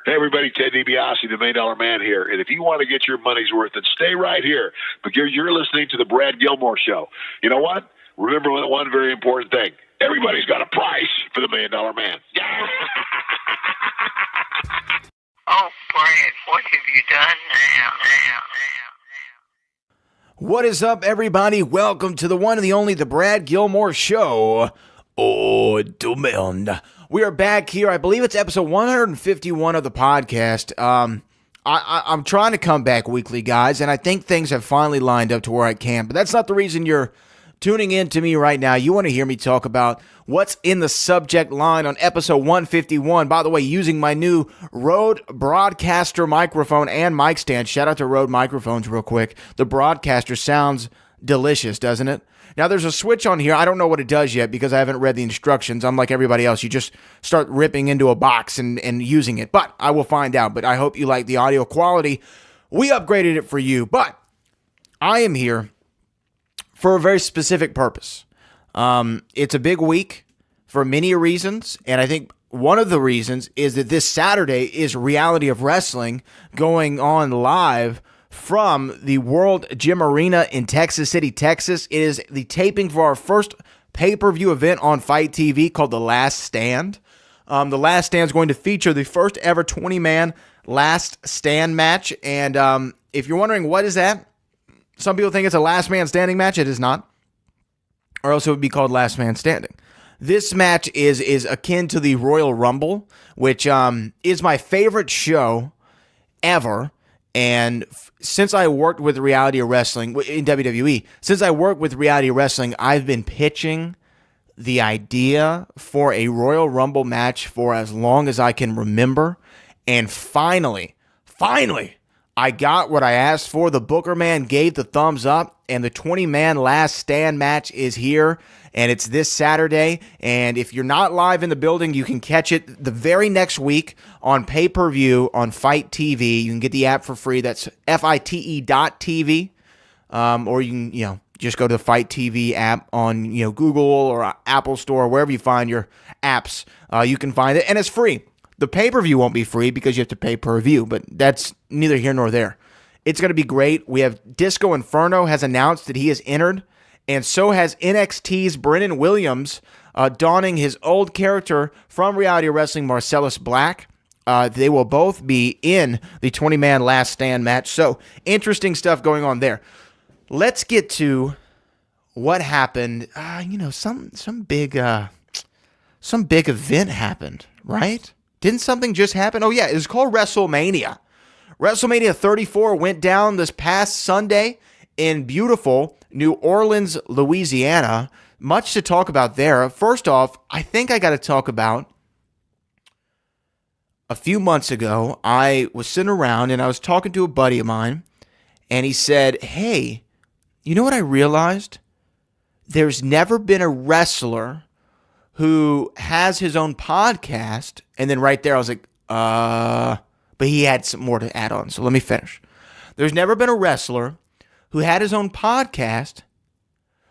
Hey, everybody, Ted DiBiase, the Million Dollar Man here. And if you want to get your money's worth, then stay right here because you're listening to the Brad Gilmore Show. You know what? Remember one very important thing. Everybody's got a price for the Million Dollar Man. Oh, Brad, what have you done now? What is up, everybody? Welcome to the one and the only, the Brad Gilmore Show. Oh, demand. We are back here. I believe it's episode 151 of the podcast. I'm trying to come back weekly, guys, and I think things have finally lined up to where I can. But that's not the reason you're tuning in to me right now. You want to hear me talk about what's in the subject line on episode 151. By the way, using my new Rode Broadcaster microphone and mic stand. Shout out to Rode microphones real quick. The Broadcaster sounds delicious, doesn't it? Now, there's a switch on here. I don't know what it does yet because I haven't read the instructions. Unlike everybody else, you just start ripping into a box and using it. But I will find out. But I hope you like the audio quality. We upgraded it for you. But I am here for a very specific purpose. It's a big week for many reasons. And I think one of the reasons is that this Saturday is Reality of Wrestling going on live from the World Gym Arena in Texas City, Texas. It is the taping for our first pay-per-view event on Fight TV called The Last Stand. The Last Stand is going to feature the first ever 20-man Last Stand match. And if you're wondering what is that, some people think it's a last man standing match. It is not. Or else it would be called Last Man Standing. This match is akin to the Royal Rumble, which is my favorite show ever. And since I worked with Reality of Wrestling in WWE, I've been pitching the idea for a Royal Rumble match for as long as I can remember. And finally, I got what I asked for. The Booker man gave the thumbs up, and the 20-man Last Stand match is here, and it's this Saturday. And if you're not live in the building, you can catch it the very next week on pay-per-view on Fight TV. You can get the app for free. That's FITE.TV, or you can just go to the Fight TV app on Google or Apple Store, wherever you find your apps. You can find it, and it's free. The pay-per-view won't be free because you have to pay per view, but that's neither here nor there. It's going to be great. We have Disco Inferno has announced that he has entered, and so has NXT's Brennan Williams, donning his old character from Reality of Wrestling, Marcellus Black. They will both be in the 20-man Last Stand match. So, interesting stuff going on there. Let's get to what happened. Some big event happened, right? Didn't something just happen? Oh, yeah, it was called WrestleMania. WrestleMania 34 went down this past Sunday in beautiful New Orleans, Louisiana. Much to talk about there. First off, I think I got to talk about a few months ago, I was sitting around and I was talking to a buddy of mine, and he said, hey, you know what I realized? There's never been a wrestler who has his own podcast. And then right there, I was like, but he had some more to add on. So let me finish. There's never been a wrestler who had his own podcast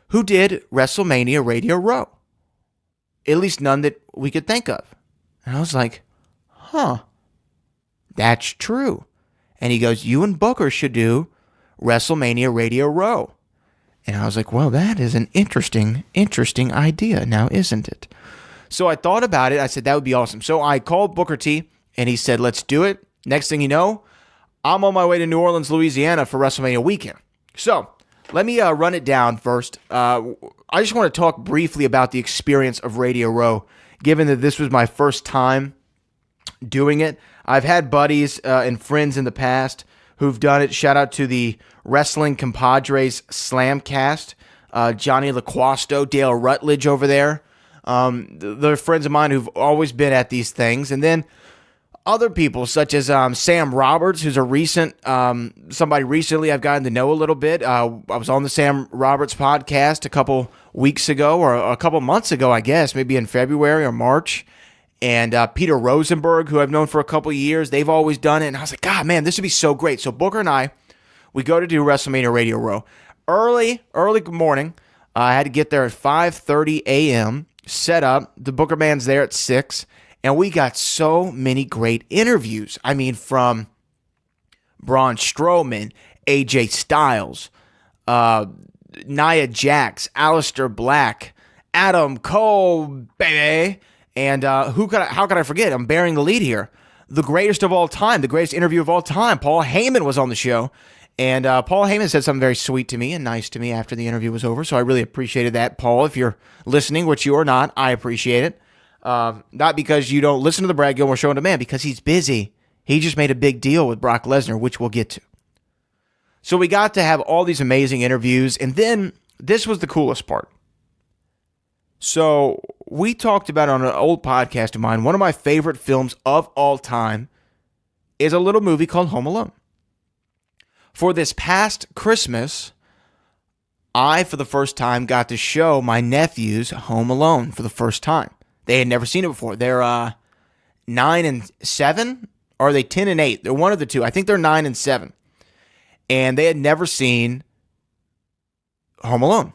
who did WrestleMania Radio Row. At least none that we could think of. And I was like, that's true. And he goes, you and Booker should do WrestleMania Radio Row. And I was like, well, that is an interesting idea now, isn't it? So I thought about it. I said, that would be awesome. So I called Booker T, and he said, let's do it. Next thing you know, I'm on my way to New Orleans, Louisiana for WrestleMania weekend. So let me run it down first. I just want to talk briefly about the experience of Radio Row, given that this was my first time doing it. I've had buddies and friends in the past who've done it. Shout out to the Wrestling Compadres Slamcast, Johnny LaQuasto, Dale Rutledge over there. They're friends of mine who've always been at these things. And then other people such as Sam Roberts, who's a recent somebody recently I've gotten to know a little bit. I was on the Sam Roberts podcast a couple weeks ago, or a couple months ago, I guess, maybe in February or March. And Peter Rosenberg, who I've known for a couple years, they've always done it. And I was like, God, man, this would be so great. So Booker and I, we go to do WrestleMania Radio Row. Early morning. I had to get there at 5:30 a.m., set up. The Booker man's there at 6. And we got so many great interviews. I mean, from Braun Strowman, AJ Styles, Nia Jax, Aleister Black, Adam Cole, baby. And how could I forget? I'm bearing the lead here. The greatest of all time, the greatest interview of all time. Paul Heyman was on the show. And Paul Heyman said something very sweet to me and nice to me after the interview was over. So I really appreciated that. Paul, if you're listening, which you are not, I appreciate it. Not because you don't listen to the Brad Gilmore Show on demand, because he's busy. He just made a big deal with Brock Lesnar, which we'll get to. So we got to have all these amazing interviews. And then this was the coolest part. So we talked about on an old podcast of mine, one of my favorite films of all time is a little movie called Home Alone. For this past Christmas, I, for the first time, got to show my nephews Home Alone for the first time. They had never seen it before. They're 9 and 7, or are they 10 and 8? They're one of the two. I think they're 9 and 7. And they had never seen Home Alone.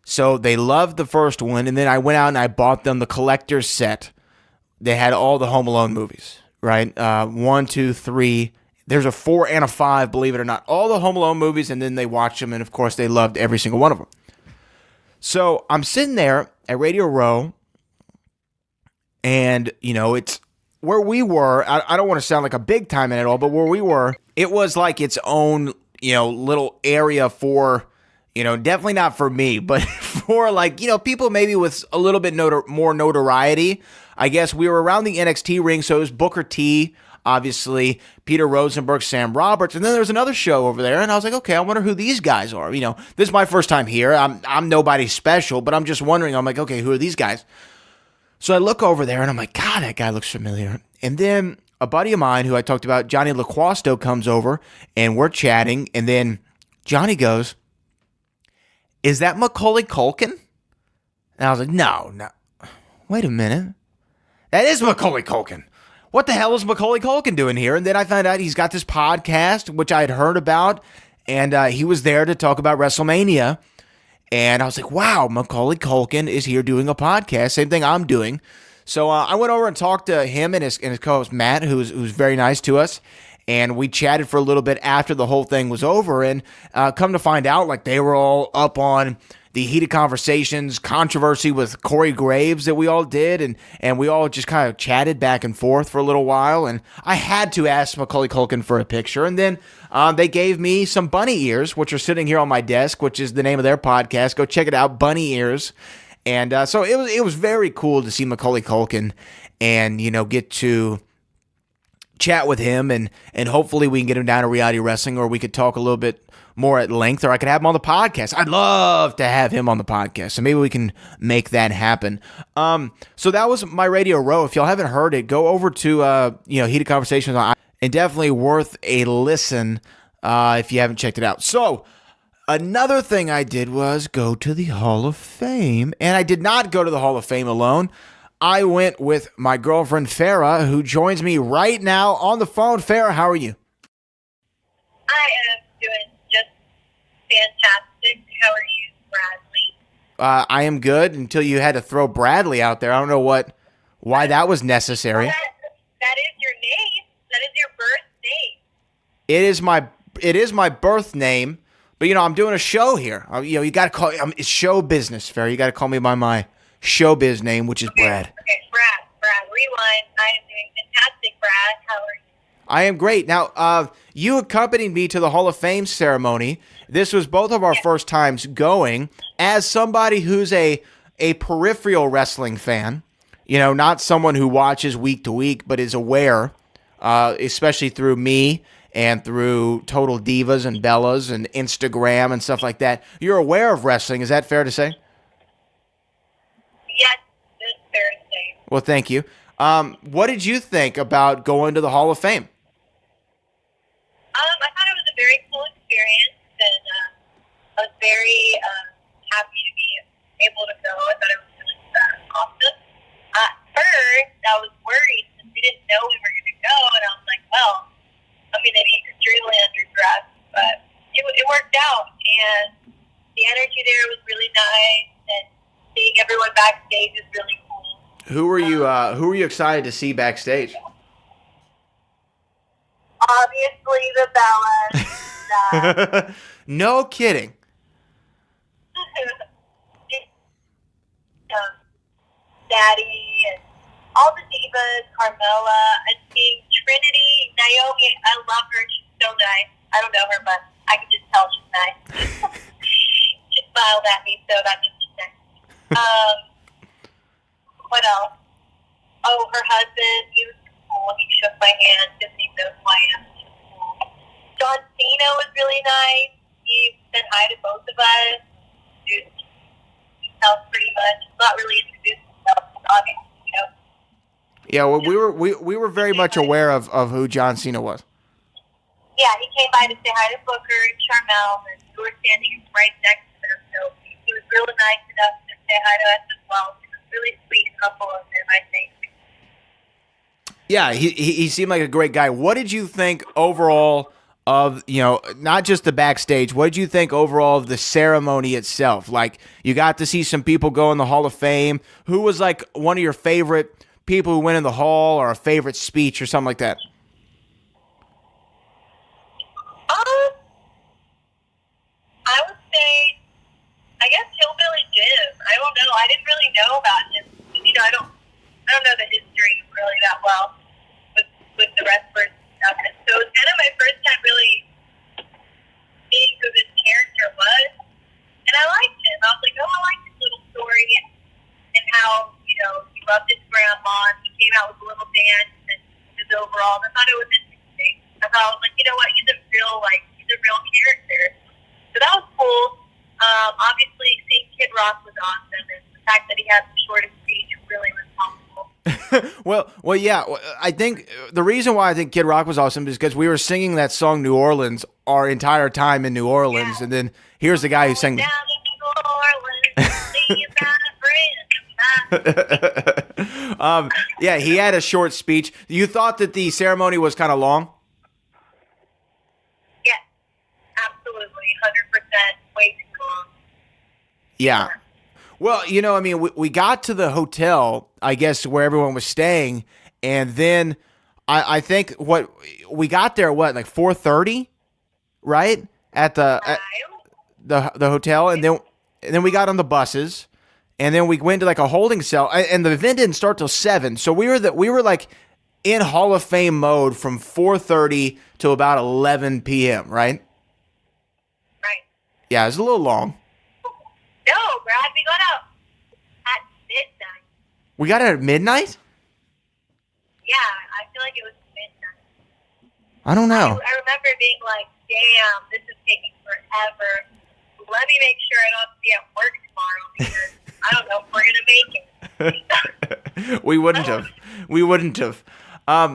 So they loved the first one, and then I went out and I bought them the collector's set. They had all the Home Alone movies, right? 1, 2, 3. There's a 4 and a 5, believe it or not. All the Home Alone movies, and then they watched them, and of course they loved every single one of them. So I'm sitting there at Radio Row, and, it's where we were. I don't want to sound like a big time in it all, but where we were, it was like its own, little area for, definitely not for me, but for people maybe with a little bit more notoriety. I guess we were around the NXT ring, so it was Booker T, obviously, Peter Rosenberg, Sam Roberts, and then there's another show over there, and I was like, okay, I wonder who these guys are. This is my first time here. I'm nobody special, but I'm just wondering. I'm like, okay, who are these guys? So I look over there, and I'm like, God, that guy looks familiar. And then a buddy of mine who I talked about, Johnny LaQuasto, comes over, and we're chatting, and then Johnny goes, is that Macaulay Culkin? And I was like, no. Wait a minute. That is Macaulay Culkin. What the hell is Macaulay Culkin doing here? And then I found out he's got this podcast, which I had heard about, and he was there to talk about WrestleMania. And I was like, wow, Macaulay Culkin is here doing a podcast. Same thing I'm doing. So I went over and talked to him and his co-host Matt, who's very nice to us. And we chatted for a little bit after the whole thing was over. And come to find out, they were all up on the Heated Conversations controversy with Corey Graves that we all did. And we all just kind of chatted back and forth for a little while. And I had to ask Macaulay Culkin for a picture. And then they gave me some bunny ears, which are sitting here on my desk, which is the name of their podcast. Go check it out, Bunny Ears. And so it was very cool to see Macaulay Culkin and, get to chat with him. And hopefully we can get him down to reality wrestling, or we could talk a little bit more at length, or I could have him on the podcast. I'd love to have him on the podcast. So maybe we can make that happen. So that was my Radio Row. If y'all haven't heard it, go over to, Heated Conversations on, and definitely worth a listen if you haven't checked it out. So another thing I did was go to the Hall of Fame, and I did not go to the Hall of Fame alone. I went with my girlfriend, Farrah, who joins me right now on the phone. Farrah, how are you? I am doing just fantastic. How are you, Bradley? I am good until you had to throw Bradley out there. I don't know why that was necessary. Well, that is your name. That is your birth name. It is my birth name, but I'm doing a show here. You got to call it's show business, Farrah. You got to call me by my showbiz name, which is Brad. Okay, Brad, rewind. I am doing fantastic, Brad. How are you? I am great. Now, you accompanied me to the Hall of Fame ceremony. This was both of our first times going. As somebody who's a peripheral wrestling fan, not someone who watches week to week, but is aware, especially through me and through Total Divas and Bellas and Instagram and stuff like that. You're aware of wrestling. Is that fair to say? Yes, it's fair to say. Well, thank you. What did you think about going to the Hall of Fame? I thought it was a very cool experience, and I was very happy to be able to go. I thought it was really awesome. At first, I was worried because we didn't know we were going to go, and I was like, well, I'm going to be extremely underdressed, but it worked out, and the energy there was really nice, and seeing everyone backstage is really cool. Who were you excited to see backstage? Obviously, the Bellas. No kidding. Daddy and all the divas, Carmella, and seeing Trinity, Naomi. I love her. She's so nice. I don't know her, but I can just tell she's nice. She smiled at me, so that means she's nice. What else? Oh, her husband. He was cool. He shook my hand because he knows who I am. He was cool. John Cena was really nice. He said hi to both of us. Dude, himself pretty much. Not really introduced himself, obviously, you know. Yeah, well, we were very much aware of who John Cena was. Yeah, he came by to say hi to Booker and Charmel, and we were standing right next to them, so he was really nice enough to say hi to us as well. He was a really sweet couple of them, I think. Yeah, he seemed like a great guy. What did you think overall of, not just the backstage, what did you think overall of the ceremony itself? Like, you got to see some people go in the Hall of Fame. Who was, like, one of your favorite people who went in the Hall, or a favorite speech or something like that? I would say, I guess Hillbilly Jim. I don't know. I didn't really know about him. I don't know the history really that well with the wrestlers and stuff. And so it was kind of my first time really seeing who this character was. And I liked him. I was like, oh, I like his little story and how, he loved his grandma and he came out with a little dance and his overall. And I thought it was interesting. I thought, I was like, you know what, he's a real character. So that was cool. Obviously, seeing Kid Rock was awesome, and the fact that he had the shortest speech really was helpful. well, yeah. I think the reason why I think Kid Rock was awesome is because we were singing that song New Orleans our entire time in New Orleans, and then here's the guy who sang. Down in New Orleans, see you got a friend. Yeah, he had a short speech. You thought that the ceremony was kind of long? Yes, absolutely, 100%, way too long. Yeah. Well, we got to the hotel, I guess, where everyone was staying, and then I think we got there, like 4:30, right? At the hotel, and then we got on the buses, and then we went to like a holding cell, and the event didn't start till 7, so we were like in Hall of Fame mode from 4:30 to about 11 p.m., right? Right. Yeah, it was a little long. No, Brad, we got out at midnight. We got out at midnight? Yeah, I feel like it was midnight. I don't know. I remember being like, damn, this is taking forever. Let me make sure I don't have to be at work tomorrow because I don't know if we're going to make it. We wouldn't have.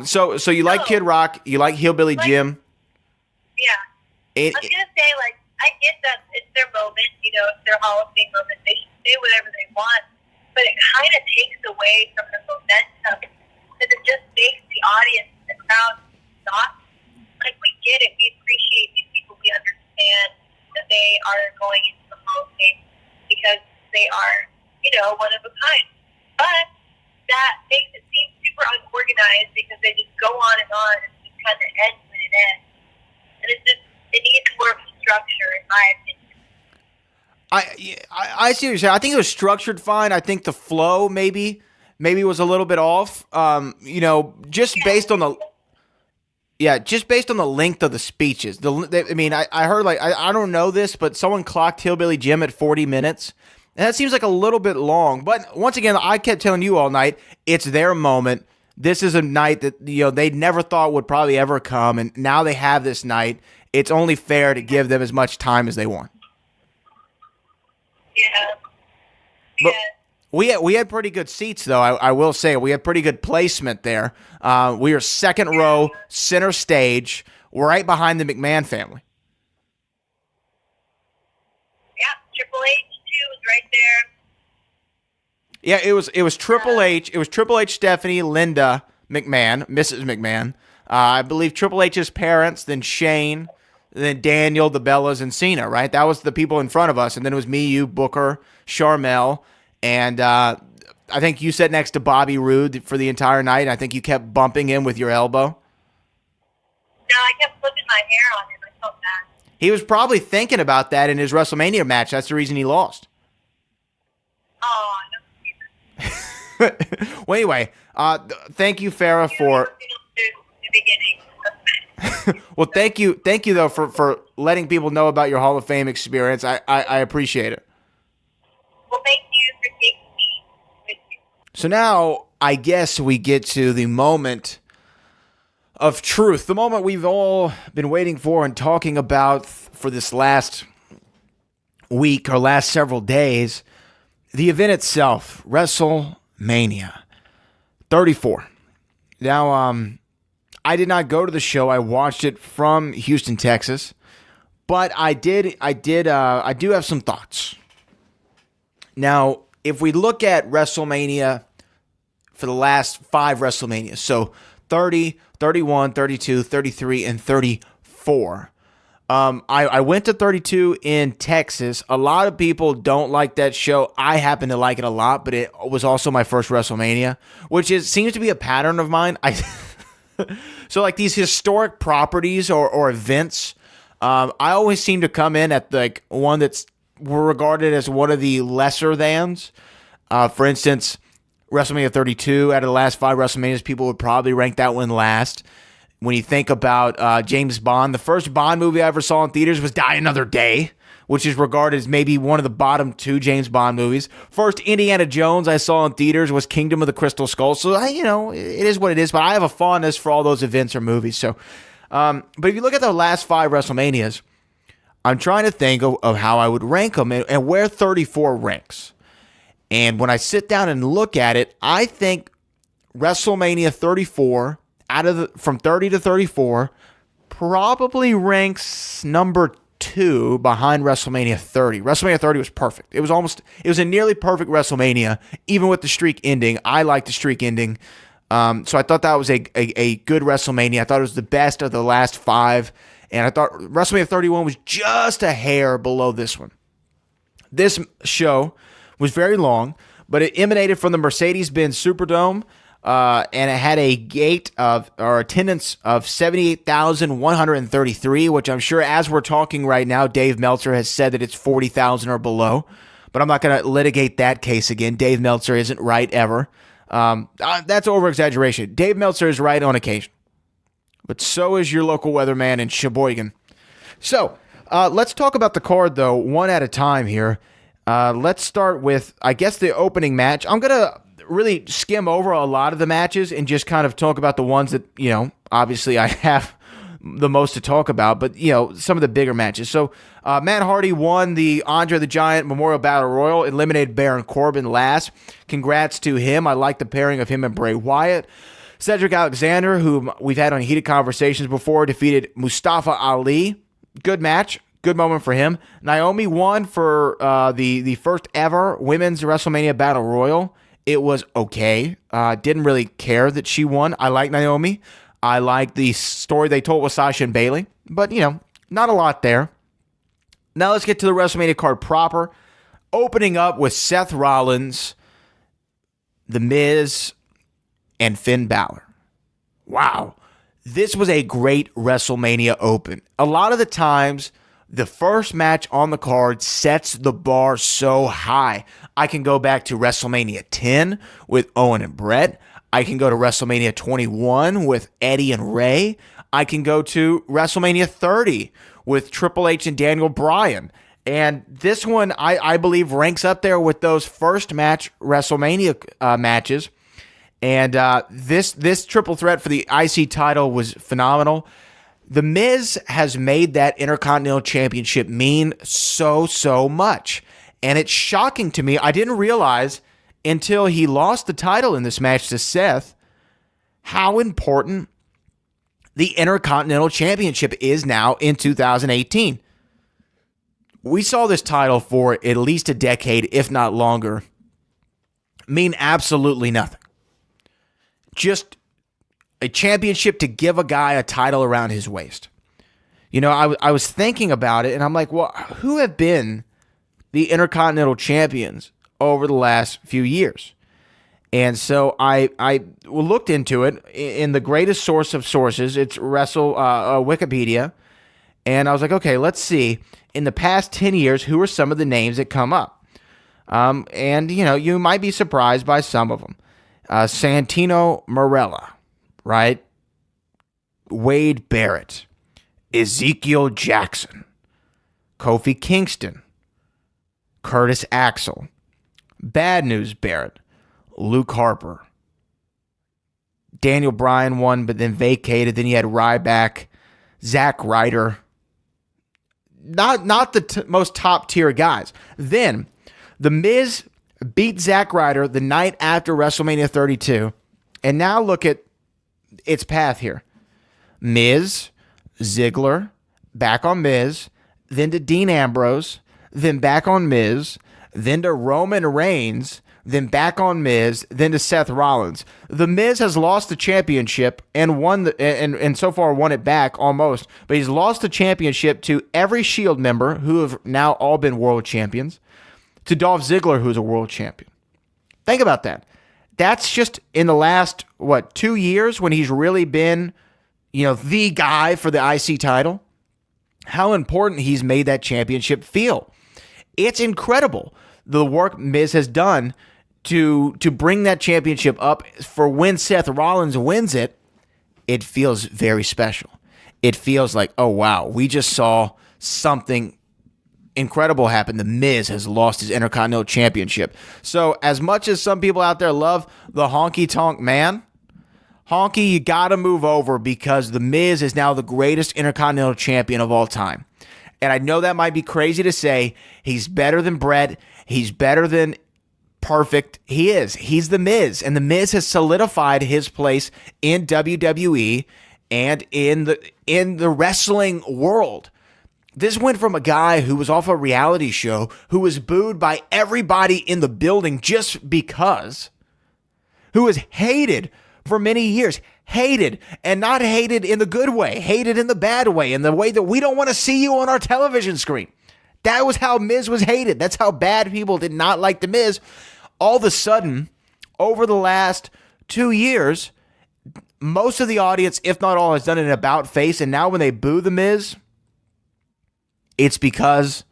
So you like Kid Rock, you like Hillbilly Jim. Yeah. I was going to say, like, I get that it's their moment, it's their Hall of Fame moment. They should say whatever they want, but it kind of takes away from the momentum because it just makes the audience, the crowd, stop. Like, we get it. We appreciate these people. We understand that they are going into the Hall of Fame because they are, one of a kind. But that makes it seem super unorganized because they just go on and just kind of ends when it ends. And it needs more of a structure, in my opinion. I see what you're saying. I think it was structured fine. I think the flow maybe was a little bit off. Just based on the length of the speeches. I heard, like, I don't know this, but someone clocked Hillbilly Jim at 40 minutes. And that seems like a little bit long. But once again, I kept telling you all night, it's their moment. This is a night that, they never thought would probably ever come. And now they have this night. It's only fair to give them as much time as they want. Yeah. But we had pretty good seats, though. I will say we had pretty good placement there. We were second row, center stage, right behind the McMahon family. Yeah, Triple H too was right there. Yeah, it was Triple H. It was Triple H, Stephanie, Linda McMahon, Mrs. McMahon. I believe Triple H's parents, then Shane, then Daniel, the Bellas, and Cena, right? That was the people in front of us. And then it was me, you, Booker, Charmel, and I think you sat next to Bobby Roode for the entire night. And I think you kept bumping him with your elbow. No, I kept flipping my hair on him. I felt bad. He was probably thinking about that in his WrestleMania match. That's the reason he lost. Oh, no. Well, anyway, thank you, Farrah, for. The beginning of the match. Well, thank you though for letting people know about your Hall of Fame experience. I appreciate it. Well, thank you for taking me with you. So now I guess we get to the moment of truth, the moment we've all been waiting for and talking about for this last week or last several days. The event itself, WrestleMania 34. Now, I did not go to the show. I watched it from Houston, Texas, but I do have some thoughts. Now, if we look at WrestleMania for the last 5 WrestleManias, so 30, 31, 32, 33, and 34. I went to 32 in Texas. A lot of people don't like that show. I happen to like it a lot, but it was also my first WrestleMania, which seems to be a pattern of mine. So like these historic properties or events, I always seem to come in at like one that's regarded as one of the lesser thans. For instance, WrestleMania 32, out of the last 5 WrestleManias, people would probably rank that one last. When you think about James Bond, the first Bond movie I ever saw in theaters was Die Another Day, which is regarded as maybe one of the bottom 2 James Bond movies. First Indiana Jones I saw in theaters was Kingdom of the Crystal Skull. So, it is what it is, but I have a fondness for all those events or movies. So, but if you look at the last 5 WrestleManias, I'm trying to think of how I would rank them and where 34 ranks. And when I sit down and look at it, I think WrestleMania 34, from 30 to 34, probably ranks number 2 behind WrestleMania 30. WrestleMania 30 was perfect. It was a nearly perfect WrestleMania, even with the streak ending. I like the streak ending. So I thought that was a good WrestleMania. I thought it was the best of the last 5. And I thought WrestleMania 31 was just a hair below this one. This show was very long, but it emanated from the Mercedes-Benz Superdome, and it had a attendance of 78,133, which I'm sure as we're talking right now, Dave Meltzer has said that it's 40,000 or below, but I'm not going to litigate that case again. Dave Meltzer isn't right ever. That's over-exaggeration. Dave Meltzer is right on occasion, but so is your local weatherman in Sheboygan. So, let's talk about the card, though, one at a time here. Let's start with, I guess, the opening match. I'm going to really skim over a lot of the matches and just kind of talk about the ones that, obviously I have the most to talk about, but, some of the bigger matches. So, Matt Hardy won the Andre the Giant Memorial Battle Royal, eliminated Baron Corbin last. Congrats to him. I like the pairing of him and Bray Wyatt. Cedric Alexander, whom we've had on heated conversations before, defeated Mustafa Ali. Good match. Good moment for him. Naomi won for the first ever Women's WrestleMania Battle Royal. It was okay. Didn't really care that she won. I like Naomi. I like the story they told with Sasha and Bayley. But, not a lot there. Now let's get to the WrestleMania card proper. Opening up with Seth Rollins, The Miz, and Finn Balor. Wow. This was a great WrestleMania open. A lot of the times, the first match on the card sets the bar so high. I can go back to WrestleMania 10 with Owen and Brett. I can go to WrestleMania 21 with Eddie and Ray. I can go to WrestleMania 30 with Triple H and Daniel Bryan. And this one, I believe, ranks up there with those first match WrestleMania matches. And this triple threat for the IC title was phenomenal. The Miz has made that Intercontinental Championship mean so much. And it's shocking to me. I didn't realize until he lost the title in this match to Seth how important the Intercontinental Championship is now in 2018. We saw this title for at least a decade, if not longer, mean absolutely nothing. Just a championship to give a guy a title around his waist. I was thinking about it, and I'm like, well, who have been the Intercontinental Champions over the last few years? And so I looked into it in the greatest source of sources. It's Wikipedia. And I was like, okay, let's see. In the past 10 years, who are some of the names that come up? And, you might be surprised by some of them. Santino Marella, right? Wade Barrett, Ezekiel Jackson, Kofi Kingston, Curtis Axel, Bad News Barrett, Luke Harper, Daniel Bryan won but then vacated. Then you had Ryback, Zack Ryder. Not the most top tier guys. Then The Miz beat Zack Ryder the night after WrestleMania 32. And now look at its path here. Miz, Ziggler, back on Miz, then to Dean Ambrose, then back on Miz, then to Roman Reigns, then back on Miz, then to Seth Rollins. The Miz has lost the championship and and so far won it back almost, but he's lost the championship to every Shield member who have now all been world champions, to Dolph Ziggler, who's a world champion. Think about that. That's just in the last, 2 years when he's really been, the guy for the IC title. How important he's made that championship feel. It's incredible the work Miz has done to bring that championship up for when Seth Rollins wins it. It feels very special. It feels like, oh wow, we just saw something incredible happen. The Miz has lost his Intercontinental Championship. So as much as some people out there love the honky tonk man, Honky, you got to move over because The Miz is now the greatest Intercontinental Champion of all time. And I know that might be crazy to say. He's better than Bret. He's better than Perfect. He is. He's The Miz. And The Miz has solidified his place in WWE and in the wrestling world. This went from a guy who was off a reality show, who was booed by everybody in the building just because, who was hated for many years, hated, and not hated in the good way, hated in the bad way, in the way that we don't want to see you on our television screen. That was how Miz was hated. That's how bad people did not like The Miz. All of a sudden, over the last 2 years, most of the audience, if not all, has done an about face, and now when they boo The Miz, it's because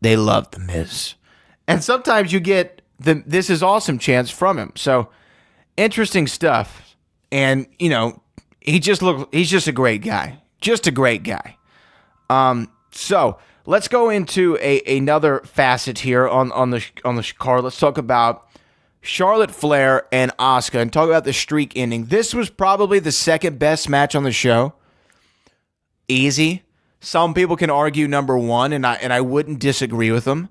they love The Miz. And sometimes you get the "this is awesome" chants from him. So, interesting stuff. And, he's just a great guy. Just a great guy. So let's go into another facet here on the card. Let's talk about Charlotte Flair and Asuka and talk about the streak ending. This was probably the second best match on the show. Easy. Some people can argue number one, and I wouldn't disagree with them.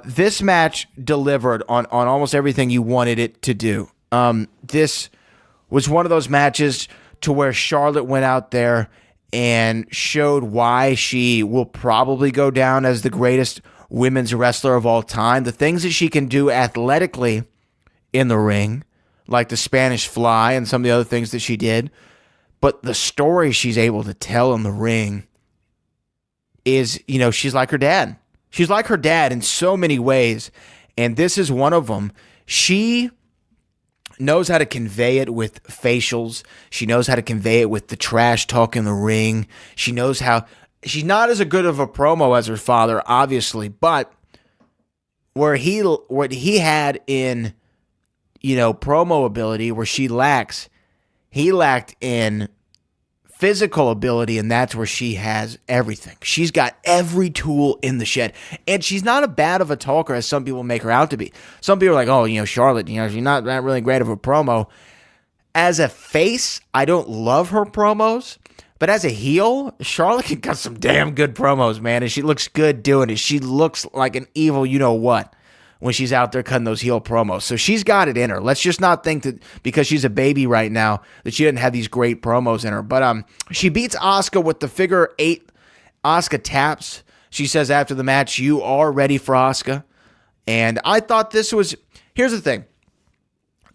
This match delivered on almost everything you wanted it to do. This was one of those matches to where Charlotte went out there and showed why she will probably go down as the greatest women's wrestler of all time. The things that she can do athletically in the ring, like the Spanish Fly and some of the other things that she did, but the story she's able to tell in the ring is, she's like her dad. She's like her dad in so many ways, and this is one of them. She knows how to convey it with facials. She knows how to convey it with the trash talk in the ring. She knows how. She's not as good of a promo as her father, obviously, but what he had in, promo ability, where she lacks, he lacked in physical ability, and that's where she has everything. She's got every tool in the shed, and she's not as bad of a talker as some people make her out to be. Some people are like, oh, Charlotte, she's not that really great of a promo. As a face, I don't love her promos, but as a heel, Charlotte can cut some damn good promos, man, and she looks good doing it. She looks like an evil you-know-what when she's out there cutting those heel promos. So she's got it in her. Let's just not think that because she's a baby right now that she didn't have these great promos in her. But she beats Asuka with the figure 8. Asuka taps. She says after the match, "You are ready for Asuka." And I thought this was... Here's the thing.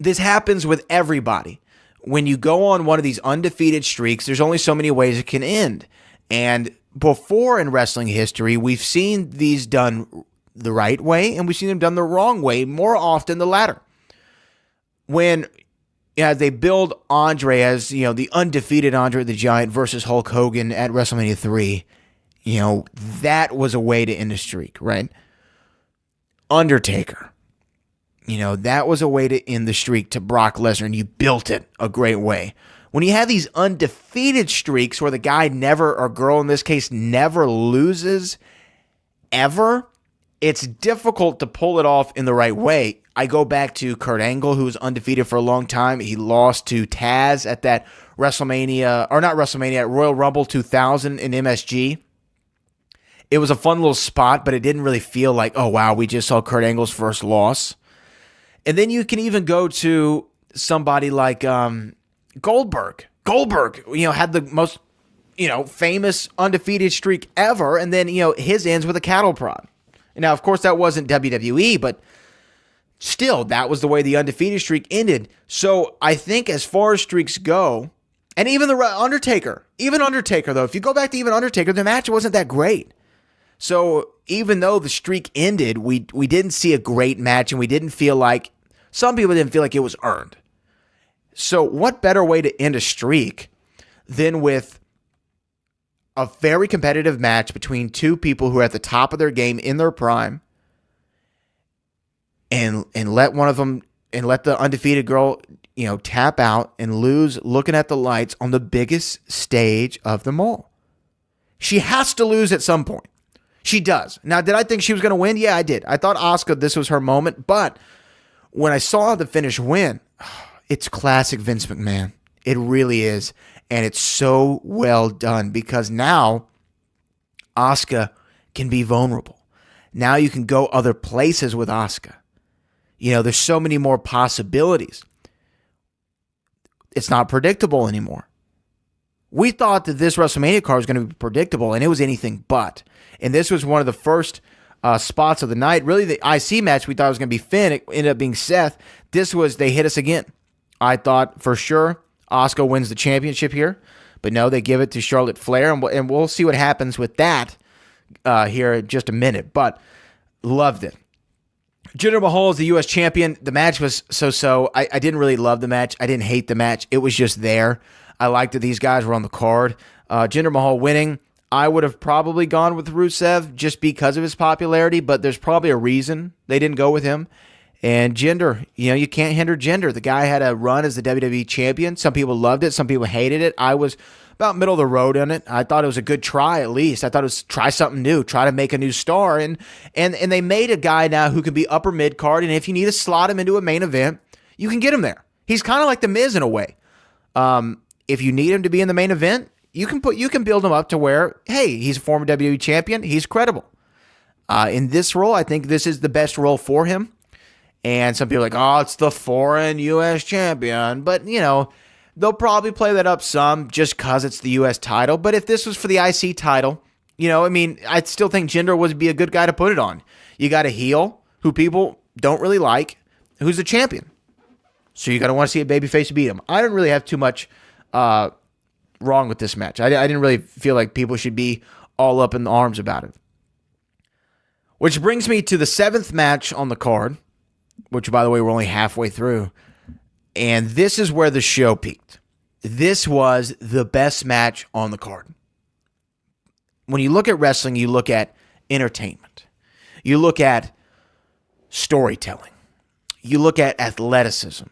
This happens with everybody. When you go on one of these undefeated streaks, there's only so many ways it can end. And before in wrestling history, we've seen these done the right way, and we've seen them done the wrong way, more often the latter. when they build Andre as, the undefeated Andre the Giant versus Hulk Hogan at WrestleMania 3, that was a way to end a streak, right? Undertaker, that was a way to end the streak to Brock Lesnar, and you built it a great way. When you have these undefeated streaks where the guy never, or girl in this case, never loses ever, it's difficult to pull it off in the right way. I go back to Kurt Angle, who was undefeated for a long time. He lost to Taz at that WrestleMania, or not WrestleMania, at Royal Rumble 2000 in MSG. It was a fun little spot, but it didn't really feel like, oh, wow, we just saw Kurt Angle's first loss. And then you can even go to somebody like Goldberg. Goldberg, had the most, famous undefeated streak ever, and then, his ends with a cattle prod. Now, of course, that wasn't WWE, but still, that was the way the undefeated streak ended. So I think as far as streaks go, and even the Undertaker, though, if you go back to even Undertaker, the match wasn't that great. So even though the streak ended, we didn't see a great match, and we didn't feel like, some people didn't feel like it was earned. So what better way to end a streak than with a very competitive match between two people who are at the top of their game in their prime, and let one of them, and let the undefeated girl, tap out and lose looking at the lights on the biggest stage of them all. She has to lose at some point. She does. Now, did I think she was going to win? Yeah, I did. I thought Asuka, this was her moment, but when I saw the finish win, it's classic Vince McMahon. It really is. And it's so well done because now Asuka can be vulnerable. Now you can go other places with Asuka. There's so many more possibilities. It's not predictable anymore. We thought that this WrestleMania card was going to be predictable, and it was anything but. And this was one of the first spots of the night. Really, the IC match we thought was going to be Finn. It ended up being Seth. They hit us again. I thought for sure Asuka wins the championship here, but no, they give it to Charlotte Flair, and we'll see what happens with that here in just a minute. But loved it. Jinder Mahal is the U.S. champion. The match was so-so. I didn't really love the match. I didn't hate the match. It was just there. I liked that these guys were on the card. Jinder Mahal winning. I would have probably gone with Rusev just because of his popularity, but there's probably a reason they didn't go with him. And Jinder, you can't hinder Jinder. The guy had a run as the WWE champion. Some people loved it. Some people hated it. I was about middle of the road on it. I thought it was a good try, at least. I thought it was try something new, try to make a new star. And they made a guy now who can be upper mid card. And if you need to slot him into a main event, you can get him there. He's kind of like the Miz in a way. If you need him to be in the main event, you can build him up to where, hey, he's a former WWE champion. He's credible. In this role, I think this is the best role for him. And some people are like, oh, it's the foreign U.S. champion. But, they'll probably play that up some just because it's the U.S. title. But if this was for the IC title, I still think Jinder would be a good guy to put it on. You got a heel who people don't really like, who's the champion. So you're going to want to see a babyface beat him. I didn't really have too much wrong with this match. I didn't really feel like people should be all up in the arms about it. Which brings me to the 7th match on the card, which, by the way, we're only halfway through. And this is where the show peaked. This was the best match on the card. When you look at wrestling, you look at entertainment. You look at storytelling. You look at athleticism.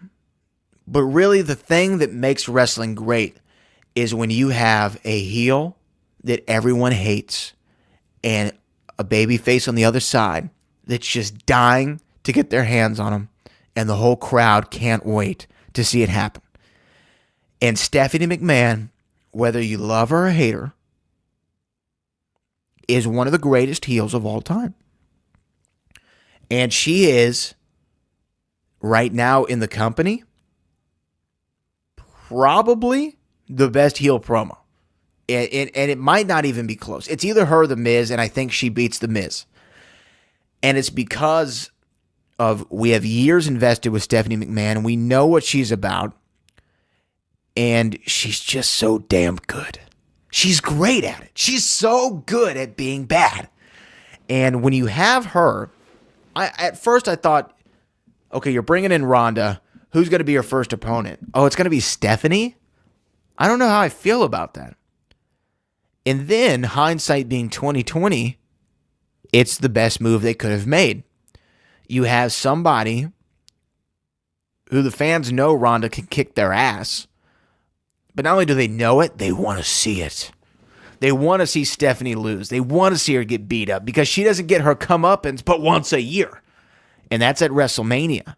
But really, the thing that makes wrestling great is when you have a heel that everyone hates and a baby face on the other side that's just dying to get their hands on him, and the whole crowd can't wait to see it happen. And Stephanie McMahon, whether you love her or hate her, is one of the greatest heels of all time. And she is, right now in the company, probably the best heel promo. And it might not even be close. It's either her or The Miz, and I think she beats The Miz. And it's because we have years invested with Stephanie McMahon, and we know what she's about, and she's just so damn good. She's great at it. She's so good at being bad. And when you have her, at first I thought, okay, you're bringing in Ronda, who's going to be her first opponent? Oh, it's going to be Stephanie? I don't know how I feel about that. And then, hindsight being 2020, it's the best move they could have made. You have somebody who the fans know Ronda can kick their ass, but not only do they know it, they want to see it. They want to see Stephanie lose. They want to see her get beat up because she doesn't get her comeuppance but once a year. And that's at WrestleMania.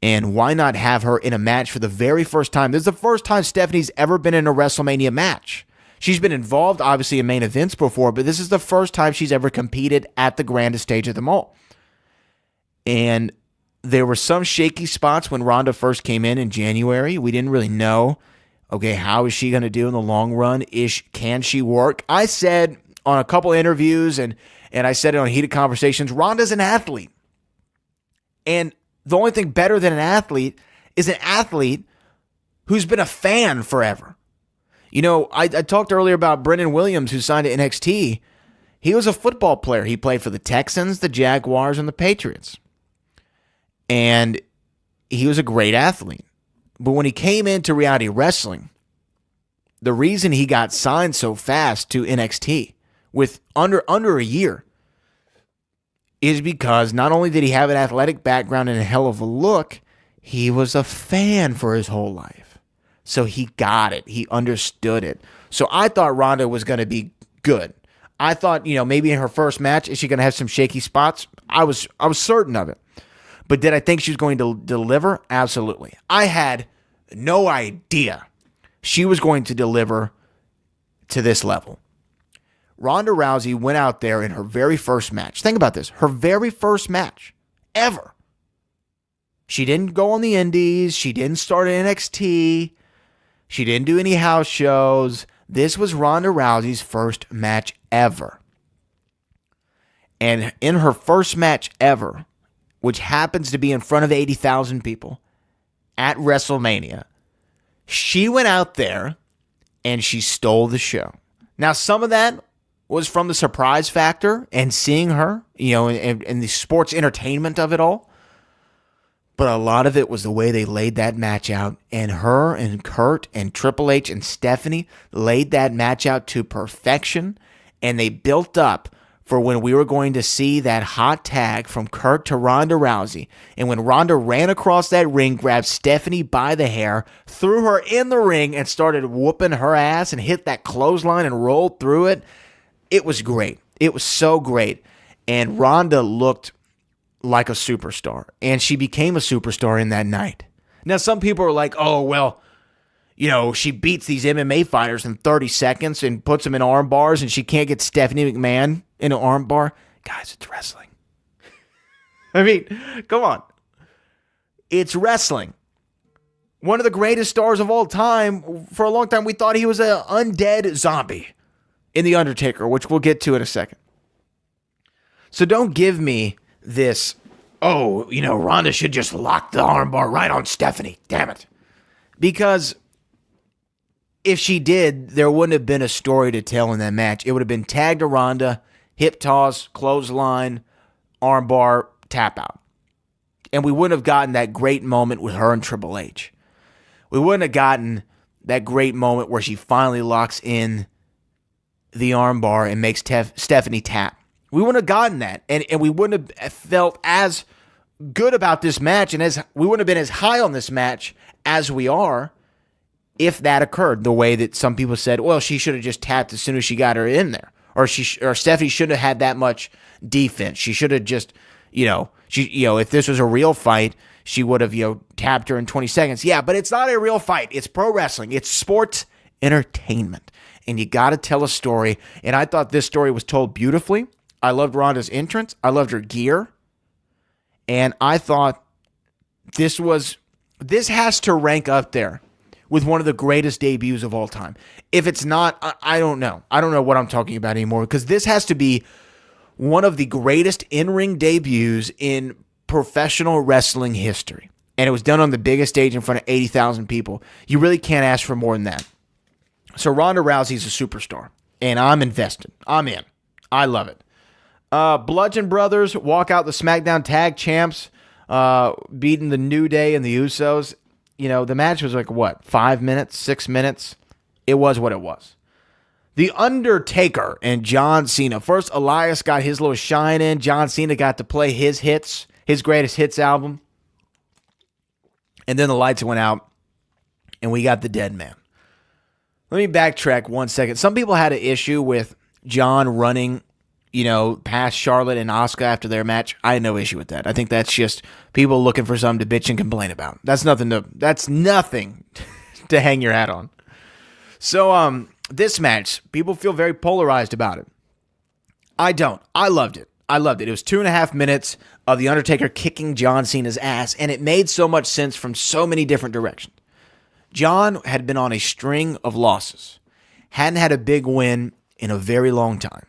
And why not have her in a match for the very first time? This is the first time Stephanie's ever been in a WrestleMania match. She's been involved, obviously, in main events before, but this is the first time she's ever competed at the grandest stage of them all. And there were some shaky spots when Ronda first came in January. We didn't really know, okay, how is she going to do in the long run? Can she work? I said on a couple interviews, and I said it on Heated Conversations, Ronda's an athlete. And the only thing better than an athlete is an athlete who's been a fan forever. You know, I talked earlier about Brendan Williams, who signed to NXT. He was a football player. He played for the Texans, the Jaguars, and the Patriots. And he was a great athlete. But when he came into reality wrestling, the reason he got signed so fast to NXT with under a year is because not only did he have an athletic background and a hell of a look, he was a fan for his whole life. So he got it. He understood it. So I thought Ronda was going to be good. I thought, maybe in her first match, is she going to have some shaky spots? I was certain of it. But did I think she was going to deliver? Absolutely. I had no idea she was going to deliver to this level. Ronda Rousey went out there in her very first match. Think about this. Her very first match ever. She didn't go on the indies. She didn't start at NXT. She didn't do any house shows. This was Ronda Rousey's first match ever. And in her first match ever, which happens to be in front of 80,000 people at WrestleMania, she went out there and she stole the show. Now, some of that was from the surprise factor and seeing her, and the sports entertainment of it all. But a lot of it was the way they laid that match out. And her and Kurt and Triple H and Stephanie laid that match out to perfection. And they built up for when we were going to see that hot tag from Kurt to Ronda Rousey. And when Ronda ran across that ring, grabbed Stephanie by the hair, threw her in the ring, and started whooping her ass and hit that clothesline and rolled through it, it was great. It was so great. And Ronda looked like a superstar. And she became a superstar in that night. Now, some people are like, oh, well, she beats these MMA fighters in 30 seconds and puts them in arm bars, and she can't get Stephanie McMahon in an arm bar. Guys, it's wrestling. I mean, come on. It's wrestling. One of the greatest stars of all time. For a long time, we thought he was an undead zombie in The Undertaker, which we'll get to in a second. So don't give me this, Ronda should just lock the armbar right on Stephanie. Damn it. Because if she did, there wouldn't have been a story to tell in that match. It would have been tag to Ronda, hip toss, clothesline, armbar, tap out. And we wouldn't have gotten that great moment with her and Triple H. We wouldn't have gotten that great moment where she finally locks in the armbar and makes Stephanie tap. We wouldn't have gotten that, and we wouldn't have felt as good about this match, and we wouldn't have been as high on this match as we are if that occurred. The way that some people said, well, she should have just tapped as soon as she got her in there, or Stephanie shouldn't have had that much defense. She should have just, if this was a real fight, she would have, tapped her in 20 seconds. Yeah, but it's not a real fight. It's pro wrestling. It's sports entertainment, and you got to tell a story. And I thought this story was told beautifully. I loved Ronda's entrance. I loved her gear. And I thought this has to rank up there with one of the greatest debuts of all time. If it's not, I don't know. I don't know what I'm talking about anymore, because this has to be one of the greatest in-ring debuts in professional wrestling history. And it was done on the biggest stage in front of 80,000 people. You really can't ask for more than that. So Ronda Rousey's a superstar, and I'm invested. I'm in. I love it. Bludgeon Brothers walk out the Smackdown Tag Champs. beating the New Day and the Usos. You know, the match was like, what, 5 minutes, 6 minutes? It was what it was. The Undertaker and John Cena. First, Elias got his little shine in. John Cena got to play his hits, his greatest hits album. And then the lights went out, and we got the dead man. Let me backtrack 1 second. Some people had an issue with John running, past Charlotte and Asuka after their match. I had no issue with that. I think that's just people looking for something to bitch and complain about. That's nothing to hang your hat on. So, this match, people feel very polarized about it. I don't. I loved it. It was 2.5 minutes of The Undertaker kicking John Cena's ass, and it made so much sense from so many different directions. John had been on a string of losses, hadn't had a big win in a very long time,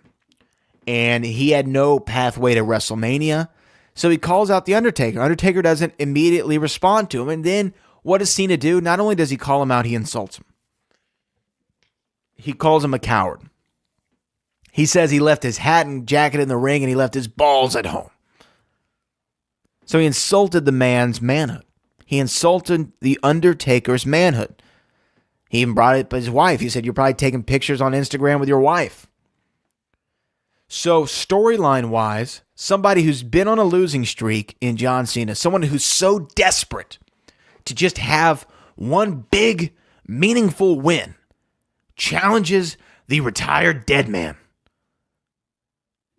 and he had no pathway to WrestleMania, so he calls out The Undertaker. Undertaker doesn't immediately respond to him, and then what does Cena do? Not only does he call him out, he insults him. He calls him a coward. He says he left his hat and jacket in the ring and he left his balls at home. So he insulted the man's manhood. He insulted The Undertaker's manhood. He even brought it up his wife. He said, you're probably taking pictures on Instagram with your wife. So storyline-wise, somebody who's been on a losing streak in John Cena, someone who's so desperate to just have one big, meaningful win, challenges the retired dead man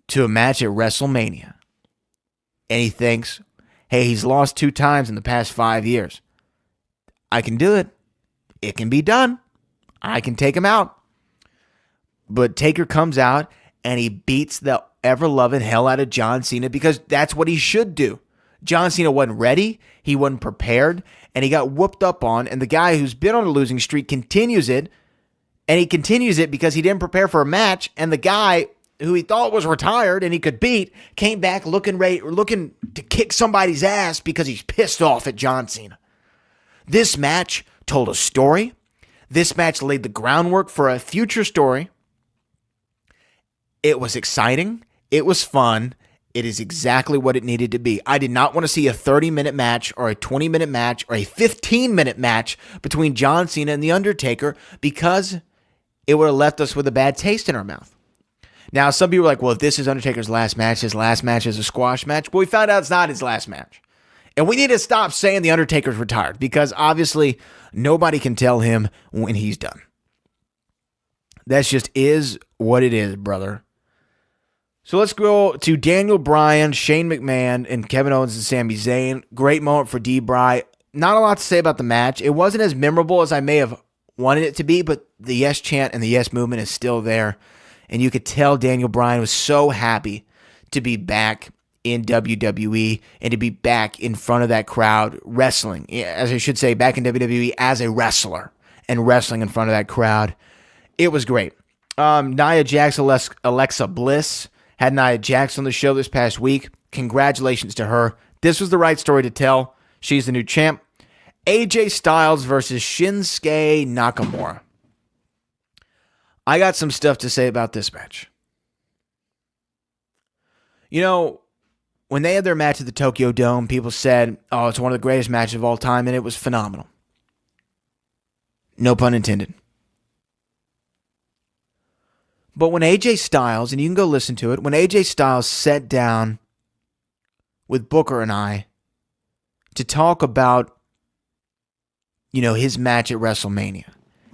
to a match at WrestleMania. And he thinks, hey, he's lost 2 times in the past 5 years. I can do it. It can be done. I can take him out. But Taker comes out and he beats the ever-loving hell out of John Cena because that's what he should do. John Cena wasn't ready. He wasn't prepared. And he got whooped up on. And the guy who's been on a losing streak continues it. And he continues it because he didn't prepare for a match. And the guy who he thought was retired and he could beat came back looking to kick somebody's ass because he's pissed off at John Cena. This match told a story. This match laid the groundwork for a future story. It was exciting. It was fun. It is exactly what it needed to be. I did not want to see a 30-minute match or a 20-minute match or a 15-minute match between John Cena and The Undertaker because it would have left us with a bad taste in our mouth. Now, some people are like, well, if this is Undertaker's last match, his last match is a squash match. But we found out it's not his last match. And we need to stop saying The Undertaker's retired because obviously nobody can tell him when he's done. That just is what it is, brother. So let's go to Daniel Bryan, Shane McMahon, and Kevin Owens and Sami Zayn. Great moment for D-Bry. Not a lot to say about the match. It wasn't as memorable as I may have wanted it to be, but the yes chant and the yes movement is still there. And you could tell Daniel Bryan was so happy to be back in WWE and to be back in front of that crowd wrestling. As I should say, back in WWE as a wrestler and wrestling in front of that crowd. It was great. Nia Jax, Alexa Bliss had Nia Jax on the show this past week. Congratulations to her. This was the right story to tell. She's the new champ. AJ Styles versus Shinsuke Nakamura. I got some stuff to say about this match. When they had their match at the Tokyo Dome, people said, oh, it's one of the greatest matches of all time, and it was phenomenal. No pun intended. But when AJ Styles, and you can go listen to it, when AJ Styles sat down with Booker and I to talk about, his match at WrestleMania,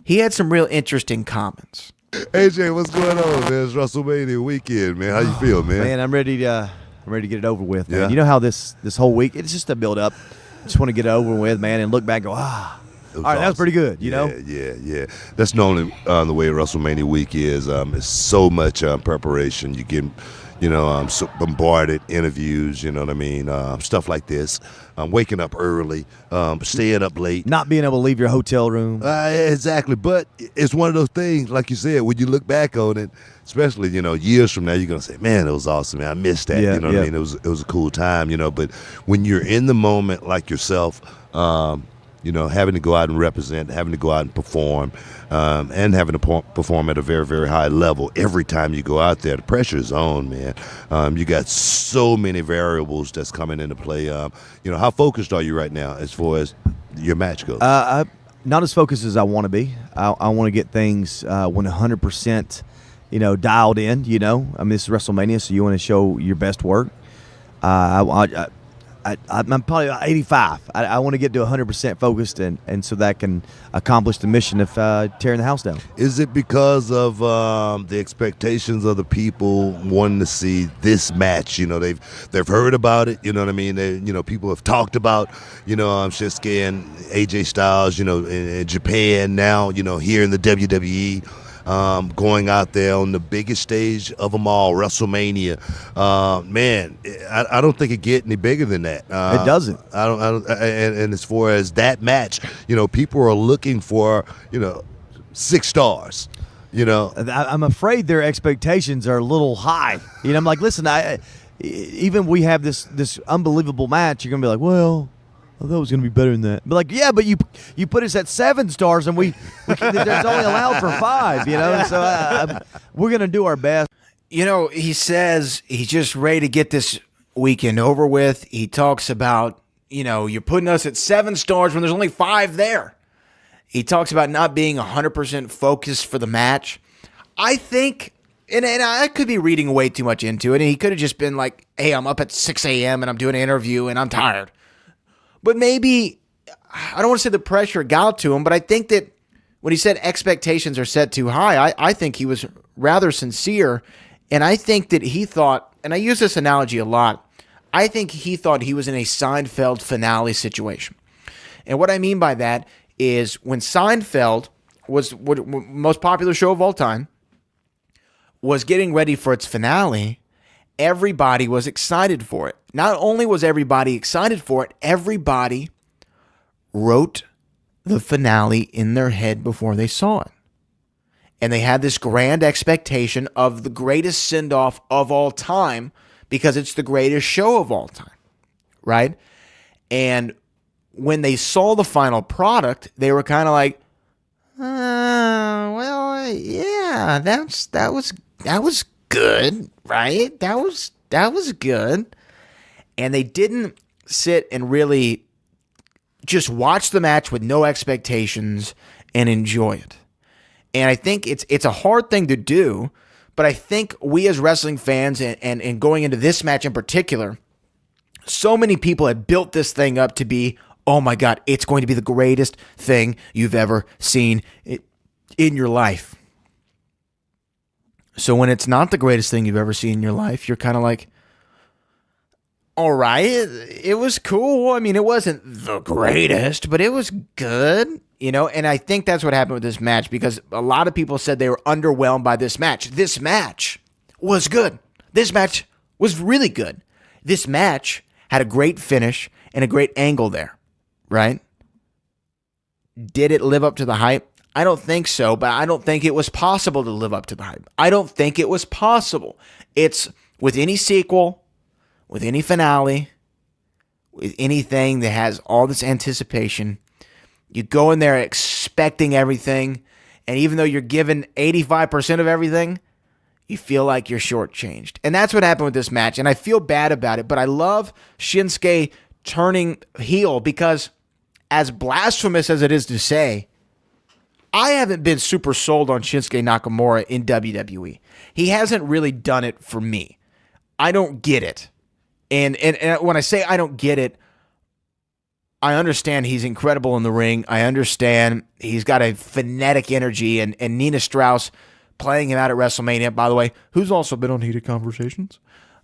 he had some real interesting comments. AJ, what's going on, man? It's WrestleMania weekend, man. How you feel, man? Man, I'm ready to get it over with, man. Yeah. You know how this whole week, it's just a build-up. Just want to get it over with, man, and look back and go, all right, that was pretty good, you know? Yeah. That's normally the way WrestleMania week is. It's so much preparation. You get, so bombarded, interviews, you know what I mean? Stuff like this. Waking up early, staying up late. Not being able to leave your hotel room. Exactly. But it's one of those things, like you said, when you look back on it, especially, years from now, you're going to say, man, it was awesome, man. I missed that, you know what I mean? It was a cool time, but when you're in the moment like yourself, having to go out and represent, having to go out and perform, and having to perform at a very, very high level every time you go out there. The pressure is on, man. You got so many variables that's coming into play. How focused are you right now as far as your match goes? Not as focused as I want to be. I want to get things 100%, dialed in. This is WrestleMania, so you want to show your best work. I'm probably 85. I want to get to 100% focused, and so that can accomplish the mission of tearing the house down. Is it because of the expectations of the people wanting to see this match? They've heard about it. You know what I mean? People have talked about Shinsuke and AJ Styles. In Japan now. Here in the WWE. Going out there on the biggest stage of them all, WrestleMania. Man, I don't think it get any bigger than that. It doesn't. I don't. And as far as that match, people are looking for 6 stars. I'm afraid their expectations are a little high. I'm like, listen, even we have this unbelievable match. You're gonna be like, well, I thought it was going to be better than that. But but you put us at 7 stars, and there's only allowed for 5, So we're going to do our best. He says he's just ready to get this weekend over with. He talks about, you're putting us at 7 stars when there's only 5 there. He talks about not being 100% focused for the match. I think, and I could be reading way too much into it, and he could have just been like, hey, I'm up at 6 a.m. and I'm doing an interview and I'm tired. But maybe, I don't want to say the pressure got to him, but I think that when he said expectations are set too high, I think he was rather sincere. And I think that he thought, and I use this analogy a lot, I think he thought he was in a Seinfeld finale situation. And what I mean by that is when Seinfeld was the most popular show of all time, was getting ready for its finale, everybody was excited for it. Not only was everybody excited for it, everybody wrote the finale in their head before they saw it. And they had this grand expectation of the greatest send-off of all time because it's the greatest show of all time, right? And when they saw the final product, they were kind of like, well, yeah, that was good, right? That was good. And they didn't sit and really just watch the match with no expectations and enjoy it. And I think it's a hard thing to do, but I think we as wrestling fans and going into this match in particular, so many people had built this thing up to be, oh my God, it's going to be the greatest thing you've ever seen in your life. So when it's not the greatest thing you've ever seen in your life, you're kind of like, all right, it was cool. I mean, it wasn't the greatest, but it was good, and I think that's what happened with this match because a lot of people said they were underwhelmed by this match. This match was good. This match was really good. This match had a great finish and a great angle there, right? Did it live up to the hype? I don't think so, but I don't think it was possible to live up to the hype. I don't think it was possible. It's with any sequel, with any finale, with anything that has all this anticipation, you go in there expecting everything, and even though you're given 85% of everything, you feel like you're shortchanged. And that's what happened with this match, and I feel bad about it, but I love Shinsuke turning heel because as blasphemous as it is to say, I haven't been super sold on Shinsuke Nakamura in WWE. He hasn't really done it for me. I don't get it. And when I say I don't get it, I understand he's incredible in the ring. I understand he's got a frenetic energy, and Nina Strauss playing him out at WrestleMania, by the way, who's also been on Heated Conversations,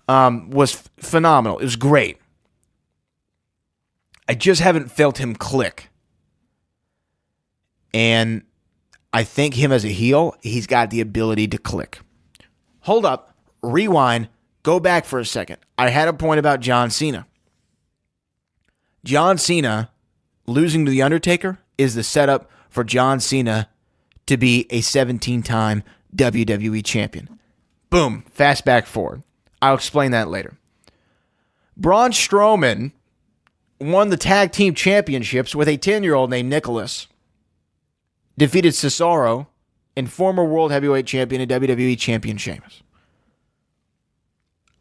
was phenomenal. It was great. I just haven't felt him click. And I think him as a heel, he's got the ability to click. Hold up, rewind, go back for a second. I had a point about John Cena. John Cena losing to The Undertaker is the setup for John Cena to be a 17-time WWE champion. Boom, fast back forward. I'll explain that later. Braun Strowman won the tag team championships with a 10-year-old named Nicholas, defeated Cesaro, and former world heavyweight champion and WWE champion Sheamus.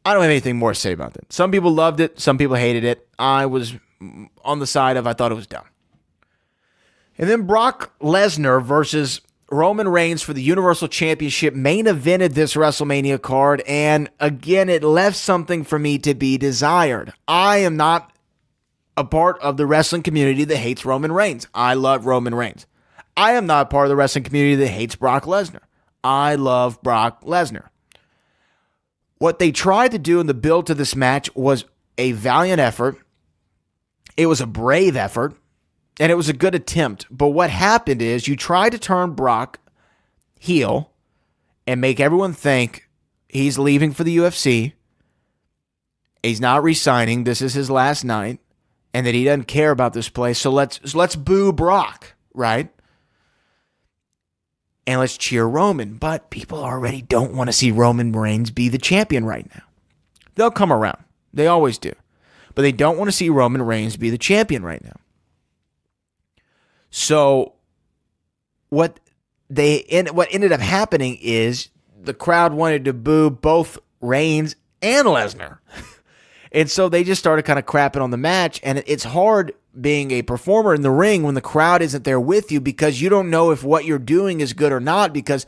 I don't have anything more to say about that. Some people loved it. Some people hated it. I was on the side of I thought it was dumb. And then Brock Lesnar versus Roman Reigns for the Universal Championship main evented this WrestleMania card. And again, it left something for me to be desired. I am not a part of the wrestling community that hates Roman Reigns. I love Roman Reigns. I am not part of the wrestling community that hates Brock Lesnar. I love Brock Lesnar. What they tried to do in the build to this match was a valiant effort. It was a brave effort, and it was a good attempt. But what happened is you tried to turn Brock heel and make everyone think he's leaving for the UFC, he's not re-signing, this is his last night, and that he doesn't care about this place. So let's boo Brock, right? And let's cheer Roman. But people already don't want to see Roman Reigns be the champion right now. They'll come around. They always do. But they don't want to see Roman Reigns be the champion right now. So what ended up happening is the crowd wanted to boo both Reigns and Lesnar. And so they just started kind of crapping on the match. And it's hard being a performer in the ring when the crowd isn't there with you, because you don't know if what you're doing is good or not, because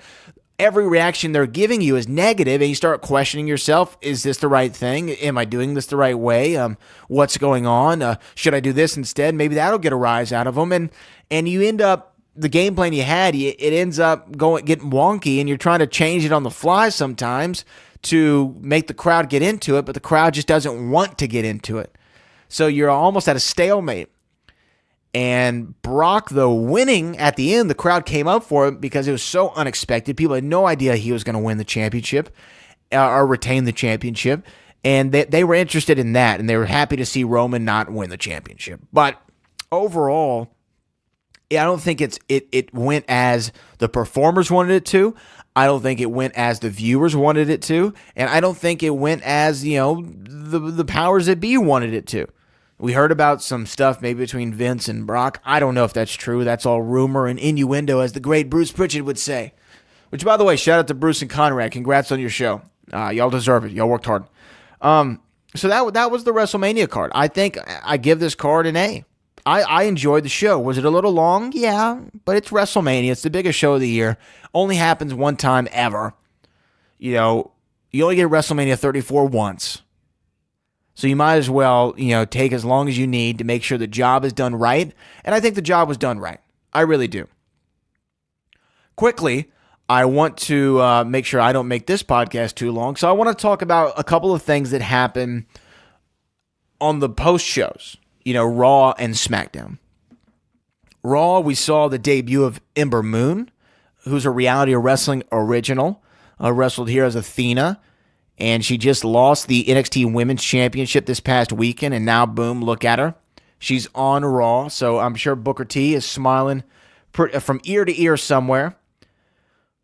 every reaction they're giving you is negative, and you start questioning yourself. Is this the right thing? Am I doing this the right way? What's going on? Should I do this instead? Maybe that'll get a rise out of them. And you end up, the game plan you had, it ends up getting wonky, and you're trying to change it on the fly sometimes to make the crowd get into it, but the crowd just doesn't want to get into it. So you're almost at a stalemate. And Brock, though, winning at the end, the crowd came up for him because it was so unexpected. People had no idea he was going to win the championship or retain the championship. And they were interested in that, and they were happy to see Roman not win the championship. But overall, I don't think it went as the performers wanted it to. I don't think it went as the viewers wanted it to. And I don't think it went as, the powers that be wanted it to. We heard about some stuff maybe between Vince and Brock. I don't know if that's true. That's all rumor and innuendo, as the great Bruce Pritchard would say. Which, by the way, shout out to Bruce and Conrad. Congrats on your show. Y'all deserve it. Y'all worked hard. So that was the WrestleMania card. I think I give this card an A. I enjoyed the show. Was it a little long? Yeah, but it's WrestleMania. It's the biggest show of the year. Only happens one time ever. You only get WrestleMania 34 once. So you might as well, take as long as you need to make sure the job is done right. And I think the job was done right. I really do. Quickly, I want to make sure I don't make this podcast too long. So I want to talk about a couple of things that happen on the post shows, Raw and SmackDown. Raw, we saw the debut of Ember Moon, who's a Reality Wrestling original, wrestled here as Athena. And she just lost the NXT Women's Championship this past weekend, and now, boom, look at her. She's on Raw, so I'm sure Booker T is smiling from ear to ear somewhere.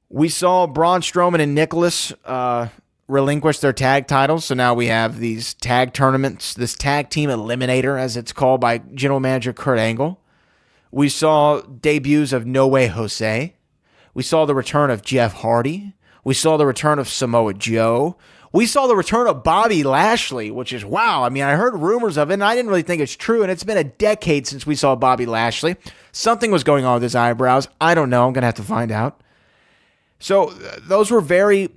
We saw Braun Strowman and Nicholas relinquish their tag titles, so now we have these tag tournaments, this tag team eliminator, as it's called by General Manager Kurt Angle. We saw debuts of No Way Jose. We saw the return of Jeff Hardy. We saw the return of Samoa Joe. We saw the return of Bobby Lashley, which is wow. I mean, I heard rumors of it, and I didn't really think it's true, and it's been a decade since we saw Bobby Lashley. Something was going on with his eyebrows. I don't know. I'm going to have to find out. So those were very,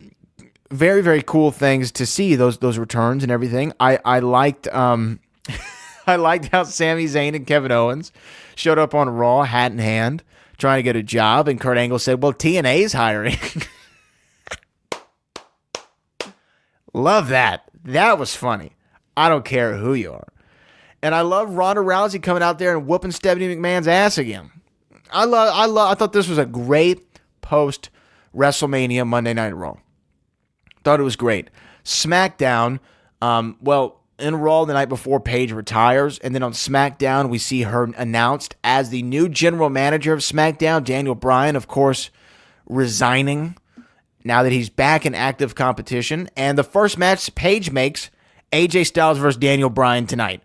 very, very cool things to see, those returns and everything. I liked I liked how Sami Zayn and Kevin Owens showed up on Raw, hat in hand, trying to get a job, and Kurt Angle said, well, TNA's hiring. Love that. That was funny. I don't care who you are. And I love Ronda Rousey coming out there and whooping Stephanie McMahon's ass again. I thought this was a great post WrestleMania Monday Night Raw. Thought it was great. SmackDown, in Raw the night before, Paige retires, and then on SmackDown we see her announced as the new general manager of SmackDown. Daniel Bryan, of course, resigning now that he's back in active competition. And the first match Paige makes, AJ Styles versus Daniel Bryan tonight.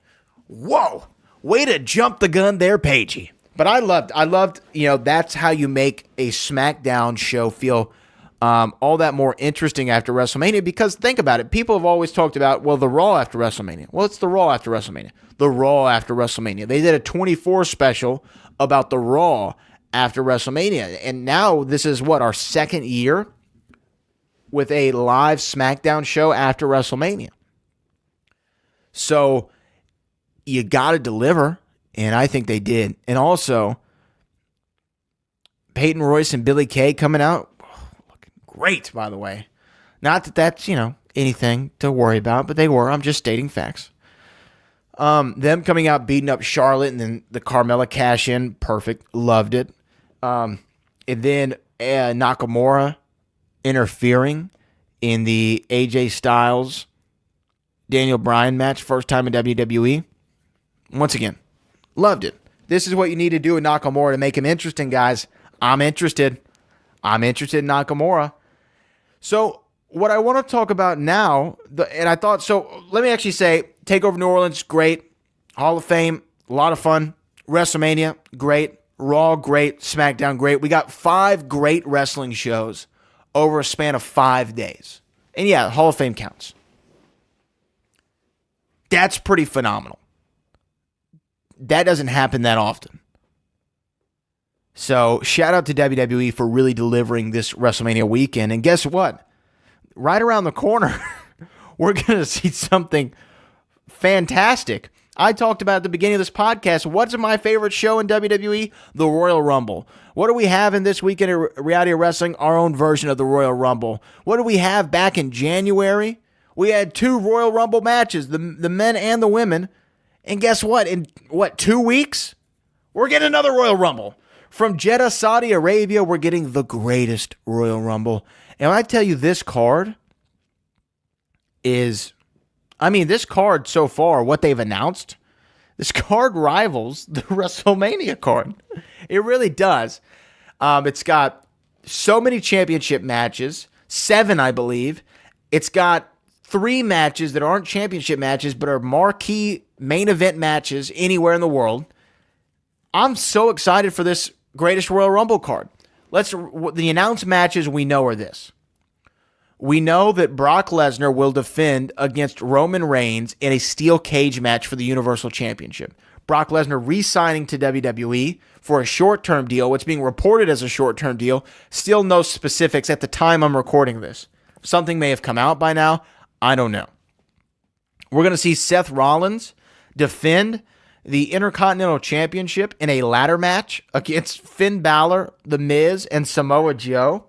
Whoa! Way to jump the gun there, Pagey. But I loved, that's how you make a SmackDown show feel all that more interesting after WrestleMania, because think about it. People have always talked about, the Raw after WrestleMania. Well, it's the Raw after WrestleMania. The Raw after WrestleMania. They did a 24 special about the Raw after WrestleMania. And now this is our second year with a live SmackDown show after WrestleMania. So you got to deliver, and I think they did. And also, Peyton Royce and Billy Kay coming out, looking great, by the way. Not that that's, anything to worry about, but they were. I'm just stating facts. Them coming out, beating up Charlotte, and then the Carmella cash-in, perfect, loved it. And then Nakamura interfering in the AJ Styles Daniel Bryan match, first time in WWE. Once again, loved it. This is what you need to do with Nakamura to make him interesting, guys. I'm interested. I'm interested in Nakamura. So what I want to talk about now, let me actually say, TakeOver New Orleans, great. Hall of Fame, a lot of fun. WrestleMania, great. Raw, great. SmackDown, great. We got 5 great wrestling shows over a span of 5 days. And yeah, Hall of Fame counts. That's pretty phenomenal. That doesn't happen that often. So shout out to WWE for really delivering this WrestleMania weekend. And guess what? Right around the corner, we're going to see something fantastic. I talked about at the beginning of this podcast, what's my favorite show in WWE? The Royal Rumble. What do we have in this weekend of Reality of Wrestling? Our own version of the Royal Rumble. What do we have back in January? We had 2 Royal Rumble matches, the men and the women. And guess what? In 2 weeks, we're getting another Royal Rumble. From Jeddah, Saudi Arabia, we're getting the greatest Royal Rumble. And when I tell you this card this card so far, what they've announced, this card rivals the WrestleMania card. It really does. It's got so many championship matches, 7, I believe. It's got 3 matches that aren't championship matches, but are marquee main event matches anywhere in the world. I'm so excited for this greatest Royal Rumble card. The announced matches we know are this. We know that Brock Lesnar will defend against Roman Reigns in a steel cage match for the Universal Championship. Brock Lesnar re-signing to WWE for a short-term deal. What's being reported as a short-term deal. Still no specifics at the time I'm recording this. Something may have come out by now. I don't know. We're going to see Seth Rollins defend the Intercontinental Championship in a ladder match against Finn Balor, The Miz, and Samoa Joe.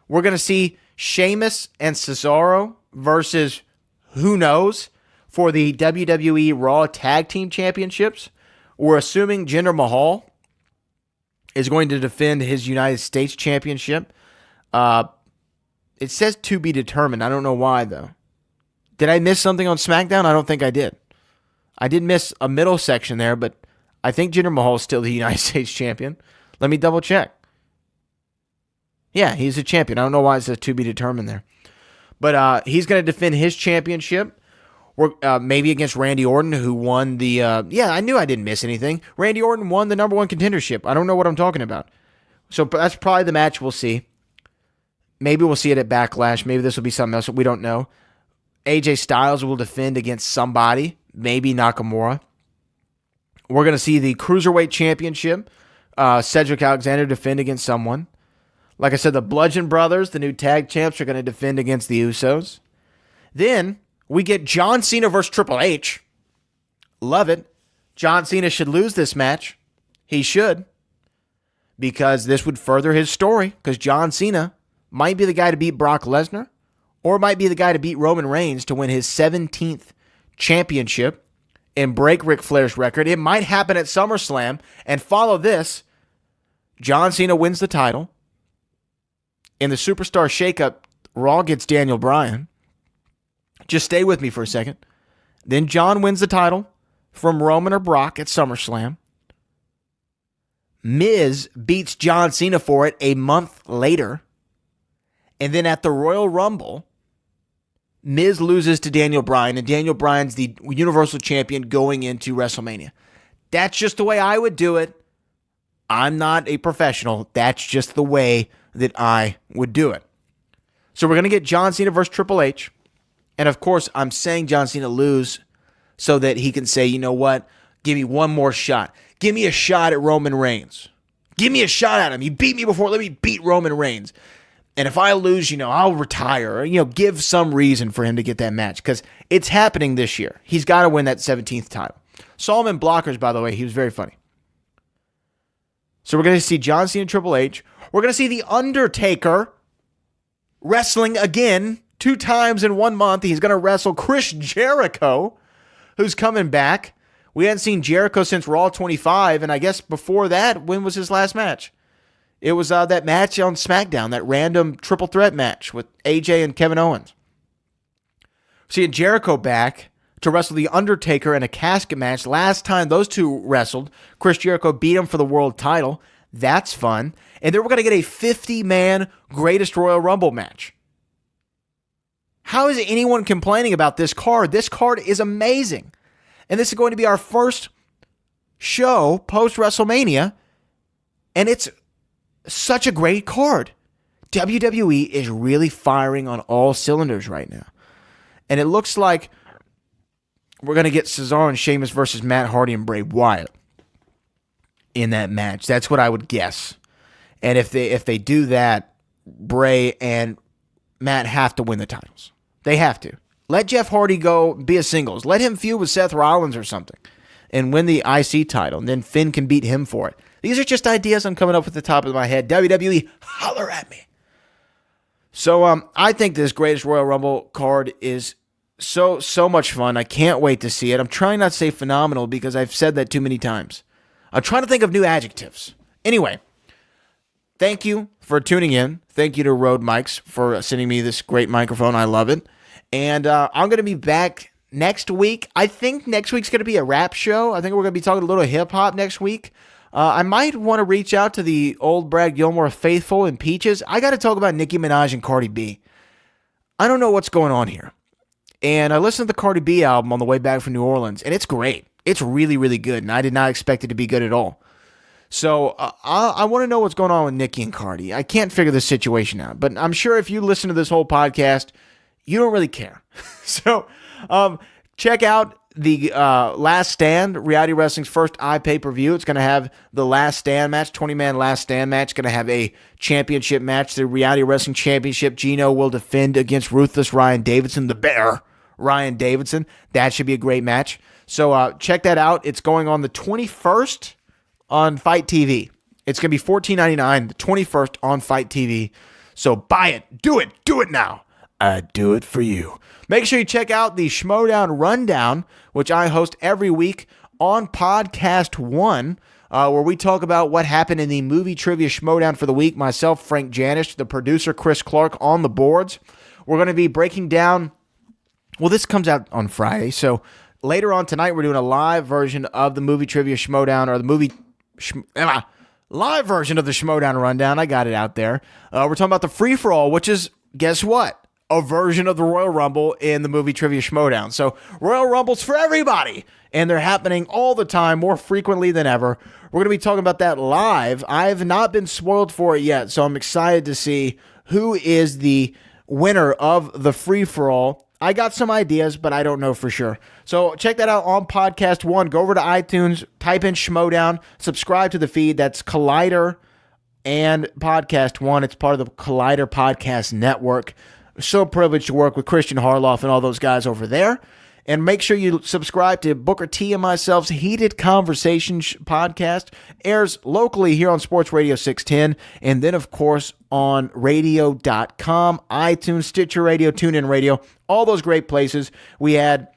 We're going to see Sheamus and Cesaro versus who knows for the WWE Raw Tag Team Championships. We're assuming Jinder Mahal is going to defend his United States Championship. It says to be determined. I don't know why, though. Did I miss something on SmackDown? I don't think I did. I did miss a middle section there, but I think Jinder Mahal is still the United States champion. Let me double check. Yeah, he's a champion. I don't know why it says to be determined there. But he's going to defend his championship, maybe against Randy Orton, who won the... I knew I didn't miss anything. Randy Orton won the number 1 contendership. I don't know what I'm talking about. So that's probably the match we'll see. Maybe we'll see it at Backlash. Maybe this will be something else. We don't know. AJ Styles will defend against somebody. Maybe Nakamura. We're going to see the Cruiserweight Championship. Cedric Alexander defend against someone. Like I said, the Bludgeon Brothers, the new tag champs, are going to defend against the Usos. Then we get John Cena versus Triple H. Love it. John Cena should lose this match. He should. Because this would further his story. Because John Cena might be the guy to beat Brock Lesnar. Or might be the guy to beat Roman Reigns to win his 17th championship and break Ric Flair's record. It might happen at SummerSlam. And follow this. John Cena wins the title. In the Superstar Shakeup, Raw gets Daniel Bryan. Just stay with me for a second. Then John wins the title from Roman or Brock at SummerSlam. Miz beats John Cena for it a month later. And then at the Royal Rumble, Miz loses to Daniel Bryan, and Daniel Bryan's the Universal Champion going into WrestleMania. That's just the way I would do it. I'm not a professional. That's just the way that I would do it. So we're going to get John Cena versus Triple H. And of course, I'm saying John Cena lose so that he can say, you know what? Give me one more shot. Give me a shot at Roman Reigns. Give me a shot at him. You beat me before. Let me beat Roman Reigns. And if I lose, I'll retire. Or, give some reason for him to get that match because it's happening this year. He's got to win that 17th title. Saw him in Blockers, by the way. He was very funny. So we're going to see John Cena and Triple H. We're going to see The Undertaker wrestling again 2 times in 1 month. He's going to wrestle Chris Jericho, who's coming back. We hadn't seen Jericho since Raw 25, and I guess before that, when was his last match? It was that match on Smackdown, that random triple threat match with AJ and Kevin Owens. Seeing Jericho back to wrestle The Undertaker in a casket match. Last time those two wrestled, Chris Jericho beat him for the world title. That's fun. And then we're going to get a 50-man Greatest Royal Rumble match. How is anyone complaining about this card? This card is amazing. And this is going to be our first show post-WrestleMania. And it's such a great card. WWE is really firing on all cylinders right now. And it looks like we're going to get Cesaro and Sheamus versus Matt Hardy and Bray Wyatt in that match. That's what I would guess. And if they do that, Bray and Matt have to win the titles. They have to. Let Jeff Hardy go be a singles. Let him feud with Seth Rollins or something and win the IC title. And then Finn can beat him for it. These are just ideas I'm coming up with at the top of my head. WWE, holler at me. So I think this Greatest Royal Rumble card is so much fun. I can't wait to see it. I'm trying not to say phenomenal because I've said that too many times. I'm trying to think of new adjectives. Anyway, thank you for tuning in. Thank you to Rode Mics for sending me this great microphone. I love it. And I'm going to be back next week. I think next week's going to be a rap show. I think we're going to be talking a little hip-hop next week. I might want to reach out to the old Brad Gilmore faithful and Peaches. I got to talk about Nicki Minaj and Cardi B. I don't know what's going on here. And I listened to the Cardi B album on the way back from New Orleans, and it's great. It's really, really good, and I did not expect it to be good at all. So I want to know what's going on with Nicki and Cardi. I can't figure this situation out, but I'm sure if you listen to this whole podcast, you don't really care. So check out the Last Stand, Reality Wrestling's first pay-per-view. It's going to have the Last Stand match, 20-man Last Stand match. It's going to have a championship match, the Reality Wrestling Championship. Gino will defend against Ruthless Ryan Davidson, the Bear Ryan Davidson. That should be a great match. So check that out. It's going on the 21st on Fight TV. It's going to be $14.99, the 21st on Fight TV. So buy it. Do it. Do it now. I do it for you. Make sure you check out the Schmodown Rundown, which I host every week on Podcast One, where we talk about what happened in the movie trivia Schmodown for the week. Myself, Frank Janish, the producer, Chris Clark on the boards. We're going to be breaking down. Well, this comes out on Friday, so later on tonight we're doing a live version of the movie trivia Schmodown, or the movie live version of the Schmodown Rundown. I got it out there. We're talking about the free for all, which is, guess what? A version of the Royal Rumble in the movie Trivia Schmodown. So Royal Rumbles for everybody, and they're happening all the time, more frequently than ever. We're going to be talking about that live. I've not been spoiled for it yet, so I'm excited to see who is the winner of the free-for-all. I got some ideas, but I don't know for sure. So check that out on Podcast One. Go over to iTunes, type in Schmodown, subscribe to the feed. That's Collider and Podcast One. It's part of the Collider Podcast Network. So privileged to work with Christian Harloff and all those guys over there. And make sure you subscribe to Booker T and myself's Heated Conversations podcast. Airs locally here on Sports Radio 610. And then, of course, on radio.com, iTunes, Stitcher Radio, TuneIn Radio, all those great places. We had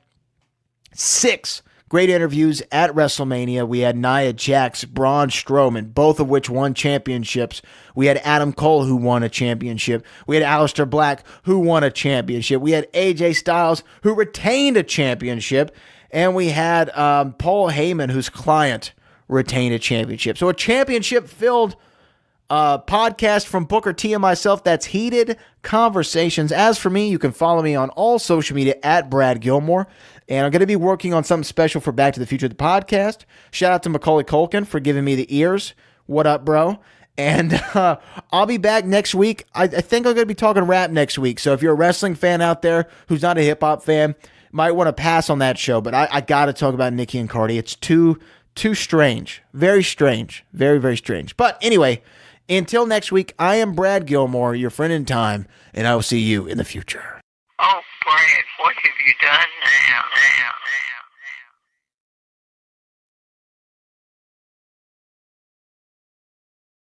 6 great interviews at WrestleMania. We had Nia Jax, Braun Strowman, both of which won championships. We had Adam Cole, who won a championship. We had Aleister Black, who won a championship. We had AJ Styles, who retained a championship. And we had Paul Heyman, whose client retained a championship. So a championship-filled podcast from Booker T and myself. That's Heated Conversations. As for me, you can follow me on all social media at Brad Gilmore. And I'm going to be working on something special for Back to the Future, the podcast. Shout out to Macaulay Culkin for giving me the ears. What up, bro? And I'll be back next week. I think I'm going to be talking rap next week. So if you're a wrestling fan out there who's not a hip-hop fan, might want to pass on that show. But I got to talk about Nikki and Cardi. It's too strange. Very strange. Very, very strange. But anyway, until next week, I am Brad Gilmore, your friend in time, and I will see you in the future. Oh, Brad, what have you done now?